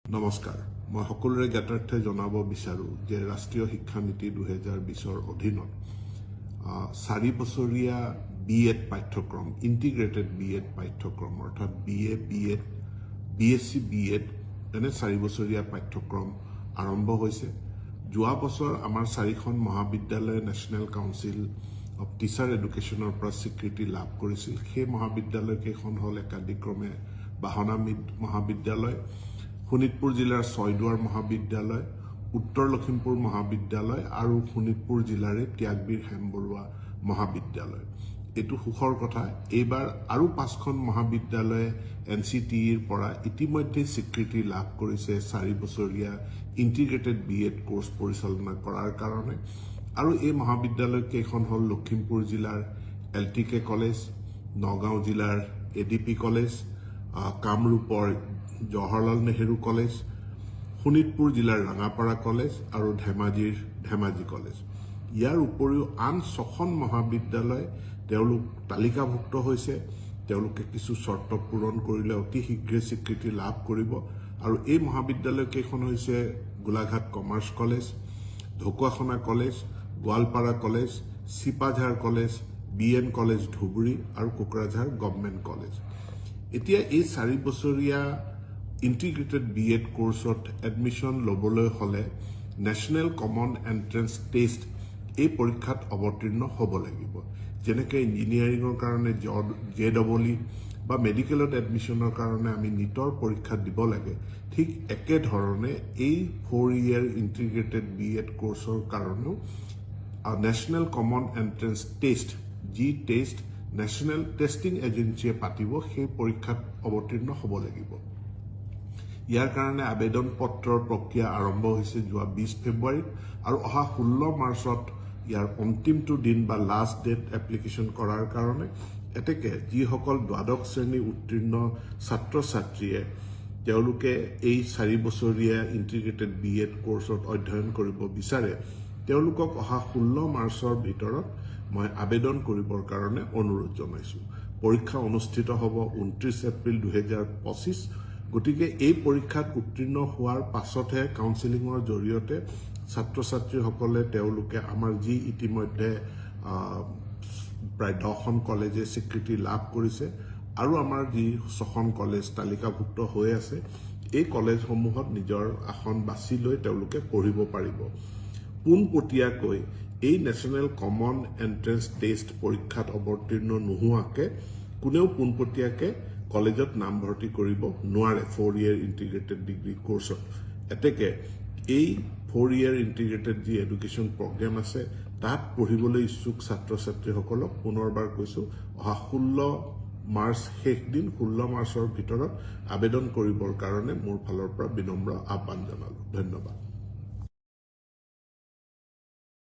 নমস্কাৰ মই সকলোৰে জ্ঞাতাৰ্থে জনাব বিচাৰো যে ৰাষ্ট্ৰীয় শিক্ষা নীতি 2020ৰ অধীনত 4 বছৰীয়া বিএড পাঠ্যক্ৰম ইন্টিগ্ৰেটেড বিএড পাঠ্যক্ৰম অৰ্থাৎ বিএ বিএড বিএসসি বিএড এনে 4 বছৰীয়া পাঠ্যক্ৰম আৰম্ভ হৈছে যোৱা বছৰ আমাৰ 4খন মহাবিদ্যালয় নেশ্যনেল কাউন্সিল অফ টিচাৰ এডুকেশ্যনৰ পৰা স্বীকৃতি লাভ কৰিছিল সেই মহাবিদ্যালয় কেইখন হল একাধিক্ৰমে বাহনা মহাবিদ্যালয় শোণিতপুৰ জিলাৰ ছয়দুৱাৰ মহাবিদ্যালয় উত্তৰ লখিমপুৰ মহাবিদ্যালয় আৰু শোণিতপুৰ জিলাৰে ত্যাগবীৰ হেমবৰুৱা মহাবিদ্যালয় এটো সুখৰ কথা এইবাৰ আৰু 5খন মহাবিদ্যালয়ে এনসিটিৰ পৰা ইতিমধ্যে স্বীকৃতি লাভ কৰিছে 4 বছৰীয়া ইন্টিগ্ৰেটেড বিএড কোৰ্স পৰিচালনা কৰাৰ কাৰণে আৰু এই মহাবিদ্যালয় কেইখন হল লখিমপুৰ জিলাৰ এলটিকে কলেজ নগাঁও জিলাৰ এডিপি কলেজ কামৰূপৰ জৱাহৰলাল নেহেৰু কলেজ শোণিতপুৰ জিলাৰ ৰাঙাপাৰা কলেজ আৰু ধেমাজিৰ ধেমাজি কলেজ ইয়াৰ উপৰিও আন 6খন মহাবিদ্যালয় তেওঁলোক তালিকাভুক্ত হৈছে তেওঁলোকে কিছু শৰ্ত পূৰণ কৰিলে অতি শীঘ্ৰে স্বীকৃতি লাভ কৰিব আৰু এই মহাবিদ্যালয় কেইখন হৈছে Golaghat commerce college Dhakuakhana college Goalpara college Sipajhar college BN college Dhubri আৰু কোকৰাঝাৰ গভৰ্ণমেণ্ট কলেজ এতিয়া এই 4 বছৰীয়া ইন্টিগ্ৰেটেড বিএড কোৰ্সত এডমিশন লবলৈ হলে ন্যাশনাল কমন এন্ট্ৰেন্স টেষ্ট এই পৰীক্ষাত অৱতীৰ্ণ হ'ব লাগিব যেনেকৈ ইঞ্জিনিয়াৰিংৰ কাৰণে জেডবলি বা মেডিকেলত এডমিশনৰ কাৰণে আমি নিটৰ পৰীক্ষা দিব লাগে ঠিক একে ধৰণে এই 4 ইয়াৰ ইন্টিগ্ৰেটেড বিএড কোৰ্সৰ কাৰণেও ন্যাশনাল কমন এন্ট্ৰেন্স টেষ্ট জি টেষ্ট ন্যাশনাল টেস্টিং এজেন্সিয়ে পাতিব সেই পৰীক্ষাত অৱতীৰ্ণ হ'ব লাগিব ইয়াৰ কাৰণে আবেদন পত্ৰৰ প্ৰক্ৰিয়া আৰম্ভ হৈছে যোৱা 20 ফেব্ৰুৱাৰীত আৰু অহা 16 মাৰ্চত ইয়াৰ অন্তিমটো দিন বা লাষ্ট ডেট এপ্লিকেশন কৰাৰ কাৰণে এতেকে যিসকল দ্বাদশ শ্ৰেণী উত্তীৰ্ণ ছাত্ৰ ছাত্ৰীয়ে তেওঁলোকে এই 4 বছৰীয়া ইন্টিগ্ৰেটেড বিএড কোৰ্সত অধ্যয়ন কৰিব বিচাৰে তেওঁলোকক অহা 16 মাৰ্চৰ ভিতৰত মই আবেদন কৰিবৰ কাৰণে অনুৰোধ জনাইছো পৰীক্ষা অনুষ্ঠিত হ'ব 29 এপ্ৰিল 2025 গতিকে এই পৰীক্ষাত উত্তীৰ্ণ হোৱাৰ পাছতহে কাউন্সেলিংৰ জৰিয়তে ছাত্ৰ ছাত্ৰীসকলে তেওঁলোকে আমাৰ যি ইতিমধ্যে প্ৰায় 10খন কলেজে স্বীকৃতি লাভ কৰিছে আৰু আমাৰ যি 6খন কলেজ তালিকাভুক্ত হৈ আছে এই কলেজসমূহত নিজৰ আসন বাছি লৈ তেওঁলোকে পঢ়িব পাৰিব পোনপটীয়াকৈ এই ন্যাশনাল কমন এন্ট্ৰেন্স টেষ্ট পৰীক্ষাত অৱতীৰ্ণ নোহোৱাকে কোনেও পোনপটীয়াকে কলেজত নাম ভৰ্তি কৰিব নোৱাৰে 4 ইয়াৰ ইন্টিগ্ৰেটেড ডিগ্ৰী কোৰ্সত এতেকে এই 4 ইয়াৰ ইন্টিগ্ৰেটেড যি এডুকেশ্যন প্ৰগ্ৰাম আছে তাত পঢ়িবলৈ ইচ্ছুক ছাত্ৰ ছাত্ৰীসকলক পুনৰবাৰ কৈছো অহা 16 মাৰ্চ শেষ দিন 16 মাৰ্চৰ ভিতৰত আবেদন কৰিবৰ কাৰণে মোৰ ফালৰ পৰা বিনম্ৰ আহ্বান জনালো ধন্যবাদ